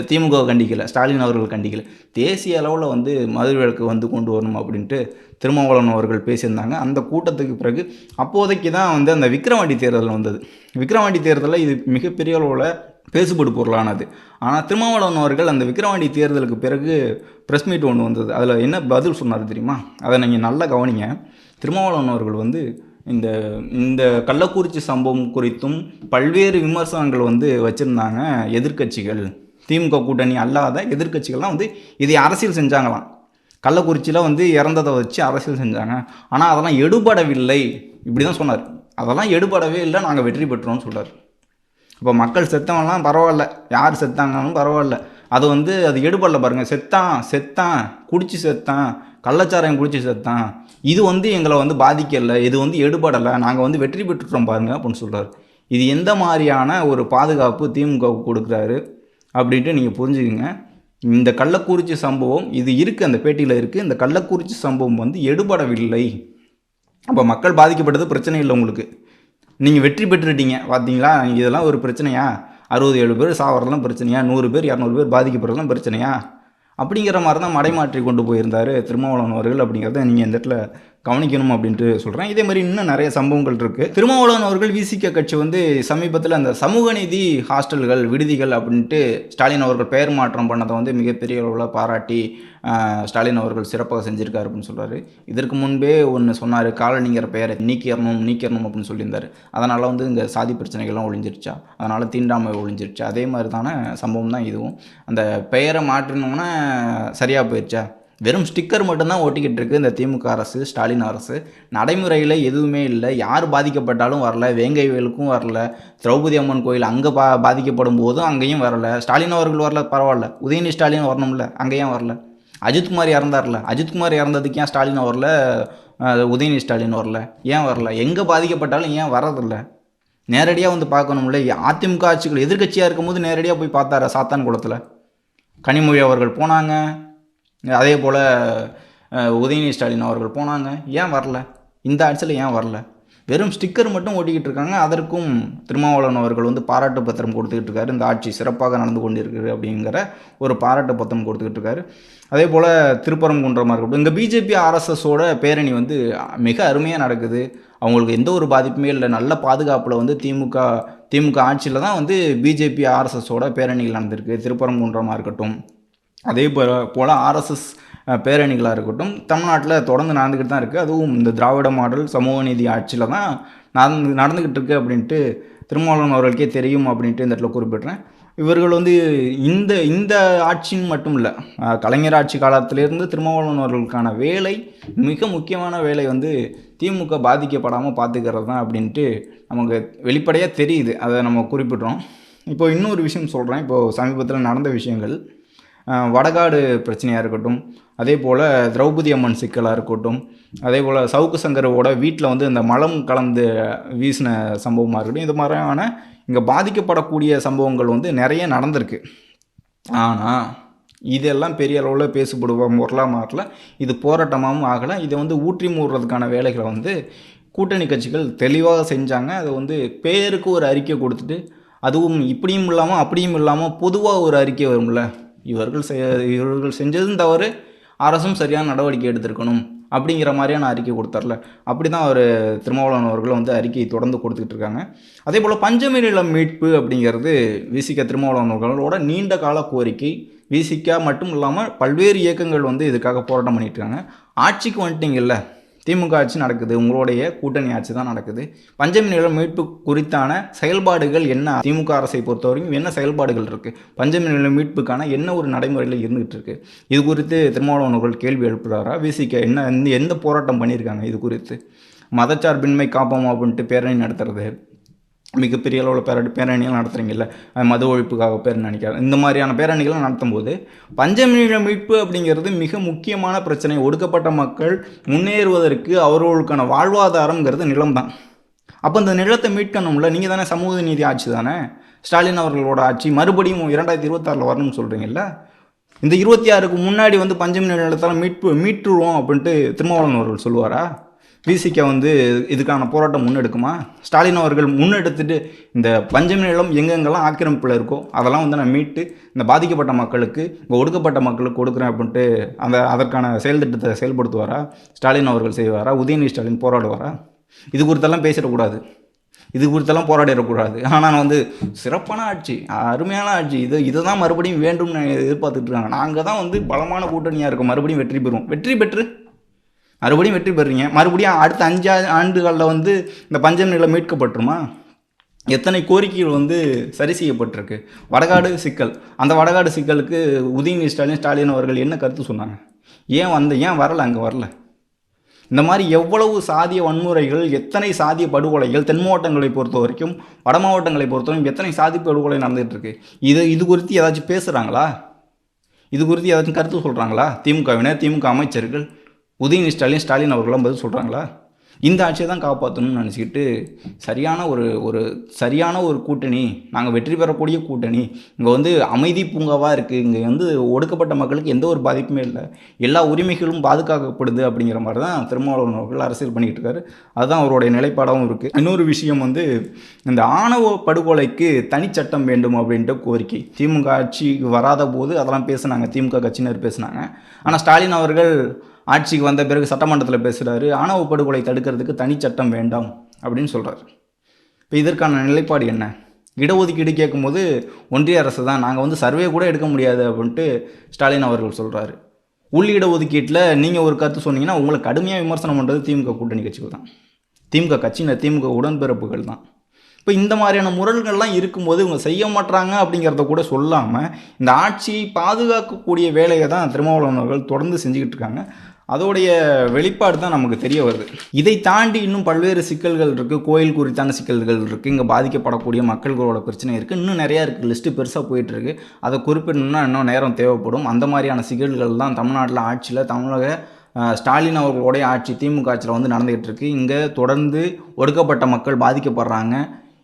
திமுக கண்டிக்கலை, ஸ்டாலின் அவர்கள் கண்டிக்கலை. தேசிய அளவில் வந்து மது விலக்கு வந்து கொண்டு வரணும் அப்படின்ட்டு திருமாவளவன் அவர்கள் பேசியிருந்தாங்க. அந்த கூட்டத்துக்கு பிறகு அப்போதைக்கு தான் வந்து அந்த விக்கிரவாண்டி தேர்தல் வந்தது. விக்கிரவாண்டி தேர்தலில் இது மிகப்பெரிய அளவில் பேசுபடு பொருளானது. ஆனால் திருமாவளவன் அவர்கள் அந்த விக்கிரவாண்டி தேர்தலுக்கு பிறகு ப்ரெஸ் மீட் ஒன்று வந்தது. அதில் என்ன பதில் சொன்னார் தெரியுமா? அதை நீங்கள் நல்லா கவனிங்க. திருமாவளவன் அவர்கள் வந்து இந்த கள்ளக்குறிச்சி சம்பவம் குறித்தும் பல்வேறு விமர்சனங்கள் வந்து வச்சுருந்தாங்க எதிர்க்கட்சிகள், திமுக கூட்டணி அல்லாத எதிர்க்கட்சிகள்லாம் வந்து இதை அரசியல் செஞ்சாங்களாம். கள்ளக்குறிச்சியில் வந்து இறந்ததை வச்சு அரசியல் செஞ்சாங்க, ஆனால் அதெல்லாம் எடுபடவில்லை இப்படி தான் சொன்னார். அதெல்லாம் எடுபடவே இல்லை, நாங்கள் வெற்றி பெற்றோம்னு சொல்கிறார். இப்போ மக்கள் செத்தவன்லாம் பரவாயில்ல, யார் செத்தாங்கன்னு பரவாயில்ல, அது எடுபடல பாருங்கள். செத்தான் குடிச்சு செத்தான், கள்ளச்சாராயம் குடிச்சு செத்தான், இது வந்து எங்களை வந்து பாதிக்கலை, இது வந்து எடுபடலை, நாங்கள் வந்து வெற்றி பெற்றுட்டோம் பாருங்க அப்படின்னு சொல்கிறார். இது எந்த மாதிரியான ஒரு பாதுகாப்பு திமுகவுக்கு கொடுக்குறாரு அப்படின்ட்டு நீங்கள் புரிஞ்சுக்குங்க. இந்த கள்ளக்குறிச்சி சம்பவம் இது இருக்குது, அந்த பேட்டியில் இருக்குது. இந்த கள்ளக்குறிச்சி சம்பவம் வந்து எடுபடவில்லை. அப்போ மக்கள் பாதிக்கப்பட்டது பிரச்சனை இல்லை உங்களுக்கு. நீங்கள் வெற்றி பெற்றுட்டீங்க பார்த்தீங்களா, இதெல்லாம் ஒரு பிரச்சனையா? 67 பேர் சாவறதெல்லாம் பிரச்சனையா? 100 பேர் 200 பேர் பாதிக்கப்படுறதெல்லாம் பிரச்சனையா? அப்படிங்கிற மாதிரி தான் மடைமாற்றி கொண்டு போயிருந்தார் திருமாவளவன் அவர்கள். அப்படிங்கிறத நீங்கள் இந்த இடத்துல கவனிக்கணும் அப்படின்ட்டு சொல்கிறேன். இதே மாதிரி இன்னும் நிறைய சம்பவங்கள் இருக்குது. திருமாவளவன் அவர்கள் விசிக கட்சி வந்து சமீபத்தில் அந்த சமூக நீதி ஹாஸ்டல்கள் விடுதிகள் அப்படின்ட்டு ஸ்டாலின் அவர்கள் பெயர் மாற்றம் பண்ணதை வந்து மிகப்பெரிய அளவில் பாராட்டி ஸ்டாலின் அவர்கள் சிறப்பாக செஞ்சுருக்காரு அப்படின்னு சொல்கிறாரு. இதற்கு முன்பே ஒன்று சொன்னார், காலனிங்கிற பெயரை நீக்கிடணும் அப்படின்னு சொல்லியிருந்தார். அதனால் வந்து இங்கே சாதி பிரச்சனைகள்லாம் ஒழிஞ்சிருச்சா, அதனால் தீண்டாமை ஒழிஞ்சிருச்சா, அதே மாதிரி தானே சம்பவம் தான் இதுவும். அந்த பெயரை மாற்றினோம்னா சரியாக போயிடுச்சா? வெறும் ஸ்டிக்கர் மட்டும்தான் ஓட்டிக்கிட்டு இருக்குது இந்த திமுக அரசு, ஸ்டாலின் அரசு. நடைமுறையில் எதுவுமே இல்லை. யார் பாதிக்கப்பட்டாலும் வரல, வேங்கை வேலுக்கும் வரல, திரௌபதி அம்மன் கோயில் அங்கே பாதிக்கப்படும் போதும் அங்கேயும் வரல. ஸ்டாலின் அவர்கள் வரல, பரவாயில்ல, உதயநிதி ஸ்டாலின் வரணும்ல, அங்கேயும் வரல. அஜித்குமார் இறந்தார்ல, அஜித்குமார் இறந்ததுக்கு ஏன் ஸ்டாலின் வரல, உதயநிதி ஸ்டாலின் வரல, ஏன் வரல? எங்கே பாதிக்கப்பட்டாலும் ஏன் வரதில்லை? நேரடியாக வந்து பார்க்கணும்ல. அதிமுக ஆட்சிகள் எதிர்கட்சியாக இருக்கும்போது நேரடியாக போய் பார்த்தார சாத்தான் குளத்தில். கனிமொழி அவர்கள் போனாங்க, அதே போல் உதயநிதி ஸ்டாலின் அவர்கள் போனாங்க. ஏன் வரல? இந்த ஆட்சியில் ஏன் வரல? வெறும் ஸ்டிக்கர் மட்டும் ஓட்டிக்கிட்டு இருக்காங்க. அதற்கும் திருமாவளவன் அவர்கள் வந்து பாராட்டு பத்திரம் கொடுத்துக்கிட்டு இருக்காரு. இந்த ஆட்சி சிறப்பாக நடந்து கொண்டிருக்குது அப்படிங்கிற ஒரு பாராட்டு பத்திரம் கொடுத்துக்கிட்டு இருக்காரு. அதே போல் திருப்பரங்குன்றமாக இருக்கட்டும், இங்கே பிஜேபி ஆர்எஸ்எஸோட பேரணி வந்து மிக அருமையாக நடக்குது. அவங்களுக்கு எந்த ஒரு பாதிப்புமே இல்லை. நல்ல பாதுகாப்பில் வந்து திமுக ஆட்சியில் தான் வந்து பிஜேபி ஆர்எஸ்எஸோட பேரணிகள் நடந்திருக்கு. திருப்பரங்குன்றமாக இருக்கட்டும், அதே போல் ஆர்எஸ்எஸ் பேரணிகளாக இருக்கட்டும் தமிழ்நாட்டில் தொடர்ந்து நடந்துக்கிட்டு தான் இருக்குது. அதுவும் இந்த திராவிட மாடல் சமூக நீதி ஆட்சியில் தான் நடந்துக்கிட்டு இருக்குது அப்படின்ட்டு திருமாவளவன் அவர்களுக்கே தெரியும் அப்படின்ட்டு இந்த இடத்துல குறிப்பிட்றேன். இவர்கள் வந்து இந்த ஆட்சின்னு மட்டும் இல்லை, கலைஞர் ஆட்சி காலத்திலேருந்து திருமாவளவன் அவர்களுக்கான வேலை, மிக முக்கியமான வேலை வந்து திமுக பாதிக்கப்படாமல் பார்த்துக்கிறது தான் அப்படின்ட்டு நமக்கு வெளிப்படையாக தெரியுது. அதை நம்ம குறிப்பிட்றோம். இப்போ இன்னொரு விஷயம் சொல்கிறேன். இப்போது சமீபத்தில் நடந்த விஷயங்கள், வடகாடு பிரச்சனையாக இருக்கட்டும், அதே போல் திரௌபதி அம்மன் சிக்கலாக இருக்கட்டும், அதே போல் சவுக்கு சங்கரோட வீட்டில் வந்து இந்த மலம் கலந்து வீசின சம்பவமாக இருக்கட்டும், இது மாதிரியான இங்கே பாதிக்கப்படக்கூடிய சம்பவங்கள் வந்து நிறைய நடந்திருக்கு. ஆனால் இதெல்லாம் பெரிய அளவில் பேசப்படுவோம் பொருளாக மாறல, இது போராட்டமாகவும் ஆகலை. இதை வந்து ஊற்றி மூடுறதுக்கான வேலைகளை வந்து கூட்டணி கட்சிகள் தெளிவாக செஞ்சாங்க. அதை வந்து பேருக்கு ஒரு அறிக்கை கொடுத்துட்டு, அதுவும் இப்படியும் இல்லாமல் அப்படியும் இல்லாமல் பொதுவாக ஒரு அறிக்கை வரும்ல, இவர்கள் செஞ்சதும் தவறு, அரசும் சரியான நடவடிக்கை எடுத்திருக்கணும் அப்படிங்கிற மாதிரியான அறிக்கை கொடுத்தார்ல. அப்படி தான் அவர் திருமாவளவன் அவர்கள் வந்து அறிக்கையை தொடர்ந்து கொடுத்துக்கிட்டு இருக்காங்க. அதே போல் பஞ்சமி நிலம் மீட்பு அப்படிங்கிறது விசிக திருமாவளவன் அவர்களோட நீண்ட கால கோரிக்கை. விசிக மட்டும் இல்லாமல் பல்வேறு இயக்கங்கள் வந்து இதுக்காக போராட்டம் பண்ணிட்டு இருக்காங்க. ஆட்சிக்கு வந்துட்டீங்கல்ல, திமுக ஆட்சி நடக்குது, உங்களுடைய கூட்டணி ஆட்சி தான் நடக்குது. பஞ்சமி நிலம் மீட்பு குறித்தான செயல்பாடுகள் என்ன? திமுக அரசை பொறுத்தவரைக்கும் என்ன செயல்பாடுகள் இருக்குது? பஞ்சமி நிலம் மீட்புக்கான என்ன ஒரு நடைமுறையில் இருந்துகிட்டு இருக்குது? இது குறித்து திருமாவளவன் அவர்கள் கேள்வி எழுப்புகிறாரா? விசிக எந்த போராட்டம் பண்ணியிருக்காங்க? இது குறித்து மதச்சார்பின்மை காப்போம் அப்படின்ட்டு பேரணி நடத்துறது, மிகப்பெரிய அளவில் பேரணிகள் நடத்துகிறீங்கல்ல, மது ஒழிப்புக்காக பேரணி நினைக்கிறாங்க. இந்த மாதிரியான பேரணிகளை நடத்தும் போது பஞ்சமி நில மீட்பு அப்படிங்கிறது மிக முக்கியமான பிரச்சனை. ஒடுக்கப்பட்ட மக்கள் முன்னேறுவதற்கு அவர்களுக்கான வாழ்வாதாரங்கிறது நிலம் தான். அப்போ இந்த நிலத்தை மீட்கணும்ல. நீங்கள் தானே சமூக நீதி ஆட்சி தானே, ஸ்டாலின் அவர்களோட ஆட்சி மறுபடியும் 2026 வரணும்னு சொல்கிறீங்கல்ல. இந்த 26க்கு முன்னாடி வந்து பஞ்சமி நிலத்தால் மீட்டுருவோம் அப்படின்ட்டு திருமாவளவன் அவர்கள் சொல்லுவாரா? விசிக வந்து இதுக்கான போராட்டம் முன்னெடுக்குமா? ஸ்டாலின் அவர்கள் முன்னெடுத்துட்டு இந்த பஞ்சமி நிலம் எங்கெங்கெல்லாம் ஆக்கிரமிப்பில் இருக்கோ அதெல்லாம் வந்து நான் மீட்டு இந்த பாதிக்கப்பட்ட மக்களுக்கு, இங்கே ஒடுக்கப்பட்ட மக்களுக்கு கொடுக்குறேன் அப்படின்ட்டு அதற்கான செயல் திட்டத்தை செயல்படுத்துவாரா? ஸ்டாலின் அவர்கள் செய்வாரா? உதயநிதி ஸ்டாலின் போராடுவாரா? இது குறித்தெல்லாம் பேசிடக்கூடாது, இது குறித்தெல்லாம் போராடிடக்கூடாது. ஆனால் வந்து சிறப்பான ஆட்சி, அருமையான ஆட்சி, இதை தான் மறுபடியும் வேண்டும்னு எதிர்பார்த்துட்டு இருக்காங்க. நாங்கள் தான் வந்து பலமான கூட்டணியாக இருக்கோம், மறுபடியும் வெற்றி பெறுவோம். மறுபடியும் வெற்றி பெறுறீங்க. மறுபடியும் அடுத்த 5 ஆண்டுகளில் வந்து இந்த பஞ்சமி நிலம் மீட்கப்பட்டுருமா? எத்தனை கோரிக்கைகள் வந்து சரி செய்யப்பட்டிருக்கு? வடகாடு சிக்கல், அந்த வடகாடு சிக்கலுக்கு உதயநிதி ஸ்டாலின் அவர்கள் என்ன கருத்து சொன்னாங்க? ஏன் வரல? அங்கே வரல. இந்த மாதிரி எவ்வளவு சாதிய வன்முறைகள், எத்தனை சாதிய படுகொலைகள் தென் மாவட்டங்களை பொறுத்த வரைக்கும், வட மாவட்டங்களை பொறுத்த வரைக்கும் எத்தனை சாதி படுகொலை நடந்துகிட்ருக்கு. இது குறித்து ஏதாச்சும் பேசுகிறாங்களா? இது குறித்து ஏதாச்சும் கருத்து சொல்கிறாங்களா? திமுக அமைச்சர்கள், உதயநிதி ஸ்டாலின் அவர்களாம் பதில் சொல்கிறாங்களா? இந்த ஆட்சியை தான் காப்பாற்றணும்னு நினச்சிக்கிட்டு சரியான ஒரு கூட்டணி, நாங்கள் வெற்றி பெறக்கூடிய கூட்டணி, இங்கே வந்து அமைதி பூங்காவாக இருக்குது, இங்கே வந்து ஒடுக்கப்பட்ட மக்களுக்கு எந்த ஒரு பாதிப்புமே இல்லை, எல்லா உரிமைகளும் பாதுகாக்கப்படுது அப்படிங்கிற மாதிரி தான் திருமாவளவன் அவர்கள் அரசியல் பண்ணிக்கிட்டு இருக்காரு. அதுதான் அவருடைய நிலைப்பாடாகவும் இருக்குது. இன்னொரு விஷயம் வந்து இந்த ஆணவ படுகொலைக்கு தனிச்சட்டம் வேண்டும் அப்படின்ட்டு கோரிக்கை திமுக ஆட்சிக்கு வராத போது அதெல்லாம் பேசுனாங்க, திமுக கட்சியினர் பேசுனாங்க. ஆனால் ஸ்டாலின் அவர்கள் ஆட்சிக்கு வந்த பிறகு சட்டமன்றத்தில் பேசுகிறாரு, ஆணவ படுகொலை தடுக்கிறதுக்கு தனிச்சட்டம் வேண்டாம் அப்படின்னு சொல்கிறார். இப்போ இதற்கான நிலைப்பாடு என்ன? இடஒதுக்கீடு கேட்கும்போது ஒன்றிய அரசு தான், நாங்கள் வந்து சர்வே கூட எடுக்க முடியாது அப்படின்ட்டு ஸ்டாலின் அவர்கள் சொல்கிறாரு. உள் இடஒதுக்கீட்டில் நீங்கள் ஒரு கருத்து சொன்னீங்கன்னா உங்களை கடுமையாக விமர்சனம் பண்ணுறது திமுக கூட்டணி கட்சிகள் தான், திமுக கட்சியினர், திமுக உடன்பிறப்புகள் தான். இப்போ இந்த மாதிரியான முரண்கள்லாம் இருக்கும்போது இவங்க செய்ய மாட்டாங்க அப்படிங்கிறத கூட சொல்லாமல் இந்த ஆட்சியை பாதுகாக்கக்கூடிய வேலையை தான் திருமாவளவன் அவர்கள் தொடர்ந்து செஞ்சுக்கிட்டு இருக்காங்க. அதோடைய வெளிப்பாடு தான் நமக்கு தெரிய வருது. இதை தாண்டி இன்னும் பல்வேறு சிக்கல்கள் இருக்குது, கோயில் குறித்தான சிக்கல்கள் இருக்குது, இங்கே பாதிக்கப்படக்கூடிய மக்கள்களோட பிரச்சனை இருக்குது, இன்னும் நிறையா இருக்குது, லிஸ்ட்டு பெருசாக போயிட்டுருக்கு. அதை குறிப்பிடணும்னா இன்னும் நேரம் தேவைப்படும். அந்த மாதிரியான சிக்கல்கள் தான் தமிழ்நாட்டில் ஆட்சியில் தமிழக ஸ்டாலின் அவர்களுடைய ஆட்சி திமுக ஆட்சியில் வந்து நடந்துகிட்டு இருக்குது. இங்கே தொடர்ந்து ஒடுக்கப்பட்ட மக்கள் பாதிக்கப்படுறாங்க,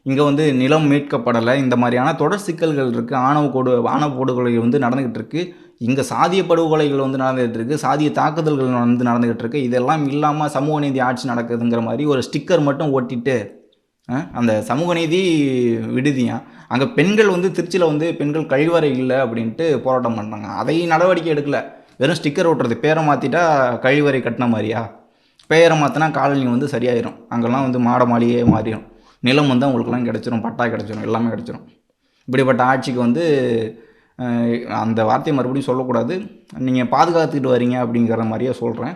இங்கே வந்து நிலம் மீட்கப்படலை, இந்த மாதிரியான தொடர் சிக்கல்கள் இருக்குது. ஆணவ படுகொலை வந்து நடந்துக்கிட்டு இருக்குது. இங்கே சாதிய படுகொலைகள் வந்து நடந்துகிட்டு இருக்குது, சாதிய தாக்குதல்கள் வந்து நடந்துகிட்டு இருக்குது. இதெல்லாம் இல்லாமல் சமூக நீதி ஆட்சி நடக்குதுங்கிற மாதிரி ஒரு ஸ்டிக்கர் மட்டும் ஓட்டிட்டு அந்த சமூக நீதி விடுதியா அங்கே பெண்கள் வந்து திருச்சியில் வந்து பெண்கள் கழிவறை இல்லை அப்படின்ட்டு போராட்டம் பண்ணுறாங்க. அதை நடவடிக்கை எடுக்கலை, வெறும் ஸ்டிக்கர் ஓட்டுறது. பேரை மாற்றிட்டா கழிவறை கட்டின மாதிரியா? பேரை மாற்றினா காலனி வந்து சரியாயிரும், அங்கெல்லாம் வந்து மாட மாளிகையே மாறிடும், நிலம் வந்து அவங்களுக்குலாம் கிடச்சிரும், பட்டா கிடச்சிரும், எல்லாமே கிடச்சிரும். இப்படிப்பட்ட ஆட்சிக்கு வந்து அந்த வார்த்தையை மறுபடியும் சொல்லக்கூடாது, நீங்கள் பாதுகாத்துக்கிட்டு வரீங்க அப்படிங்கிற மாதிரியே சொல்கிறேன்.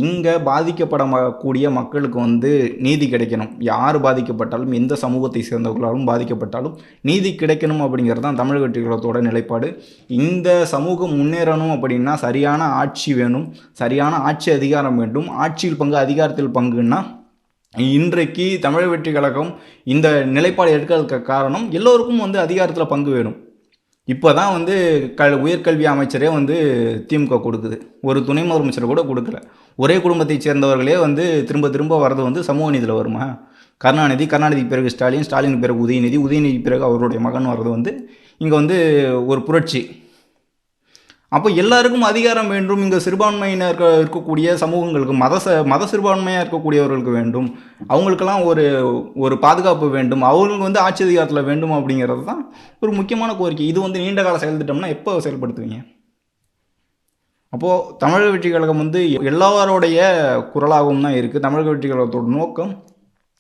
இங்கே பாதிக்கப்படக்கூடிய மக்களுக்கு வந்து நீதி கிடைக்கணும். யார் பாதிக்கப்பட்டாலும், எந்த சமூகத்தை சேர்ந்தவர்களாலும் பாதிக்கப்பட்டாலும் நீதி கிடைக்கணும் அப்படிங்கிறது தான் தமிழக வெற்றி கழகத்தோட நிலைப்பாடு. இந்த சமூகம் முன்னேறணும் அப்படின்னா சரியான ஆட்சி வேணும், சரியான ஆட்சி அதிகாரம் வேண்டும். ஆட்சியில் பங்கு, அதிகாரத்தில் பங்குன்னா இன்றைக்கு தமிழக வெற்றி கழகம் இந்த நிலைப்பாடு எடுக்கிறதுக்கு காரணம் எல்லோருக்கும் வந்து அதிகாரத்தில் பங்கு வேணும். இப்போ தான் வந்து உயர்கல்வி அமைச்சரே வந்து திமுக கொடுக்குது, ஒரு துணை முதலமைச்சரை கூட கொடுக்கல. ஒரே குடும்பத்தை சேர்ந்தவர்களே வந்து திரும்ப திரும்ப வர்றது வந்து சமூக நீதியில் வருமா? கருணாநிதிக்கு பிறகு ஸ்டாலினுக்கு பிறகு உதயநிதி பிறகு அவருடைய மகன் வர்றது வந்து இங்கே வந்து ஒரு புரட்சி. அப்போ எல்லாருக்கும் அதிகாரம் வேண்டும். இங்கே சிறுபான்மையினர் இருக்கக்கூடிய சமூகங்களுக்கு, மத சிறுபான்மையாக இருக்கக்கூடியவர்களுக்கு வேண்டும், அவங்களுக்கெல்லாம் ஒரு பாதுகாப்பு வேண்டும், அவங்களுக்கு வந்து ஆட்சி அதிகாரத்தில் வேண்டும் அப்படிங்கிறது தான் ஒரு முக்கியமான கோரிக்கை. இது வந்து நீண்ட கால செயல் திட்டம்னா எப்போ செயல்படுத்துவீங்க? அப்போது தமிழக வெற்றி கழகம் வந்து எல்லாரோடைய குரலாகவும் தான் இருக்குது. தமிழக வெற்றி கழகத்தோட நோக்கம்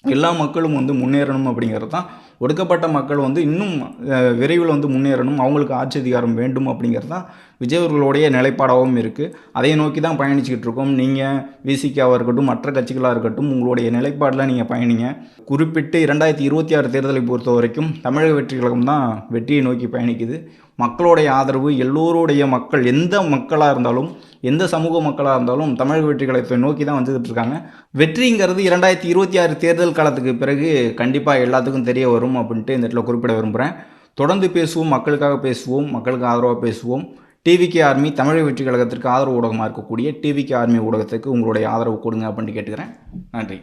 எல்லா மக்களும் வந்து முன்னேறணும் அப்படிங்கிறது தான். ஒடுக்கப்பட்ட மக்கள் வந்து இன்னும் விரைவில் வந்து முன்னேறணும், அவங்களுக்கு ஆட்சி அதிகாரம் வேண்டும் அப்படிங்கிறது தான் விஜய் அவர்களுடைய நிலைப்பாடாகவும் இருக்குது. அதை நோக்கி தான் பயணிச்சுக்கிட்டு இருக்கோம். நீங்கள் விசிகாவாக இருக்கட்டும், மற்ற கட்சிகளாக இருக்கட்டும், உங்களுடைய நிலைப்பாடில் நீங்கள் பயணிங்க. குறிப்பிட்டு 2026 தேர்தலை பொறுத்த வரைக்கும் தமிழக வெற்றி கழகம் தான் வெற்றியை நோக்கி பயணிக்குது. மக்களுடைய ஆதரவு, எல்லோருடைய மக்கள், எந்த மக்களாக இருந்தாலும், எந்த சமூக மக்களாக இருந்தாலும் தமிழக வெற்றி கழகத்தை நோக்கி தான் வந்துக்கிட்டு இருக்காங்க. வெற்றிங்கிறது 2026 தேர்தல் காலத்துக்கு பிறகு கண்டிப்பாக எல்லாத்துக்கும் தெரிய வரும் அப்படின்ட்டு இந்த இடத்துல குறிப்பிட விரும்புகிறேன். தொடர்ந்து பேசுவோம், மக்களுக்காக பேசுவோம், மக்களுக்கு ஆதரவாக பேசுவோம். டிவிகே ஆர்மி தமிழக வெற்றி கழகத்திற்கு ஆதரவு ஊடகமாக இருக்கக்கூடிய டிவிகே ஆர்மி ஊடகத்துக்கு உங்களுடைய ஆதரவு கொடுங்க அப்படின்ட்டு கேட்டுக்கிறேன். நன்றி.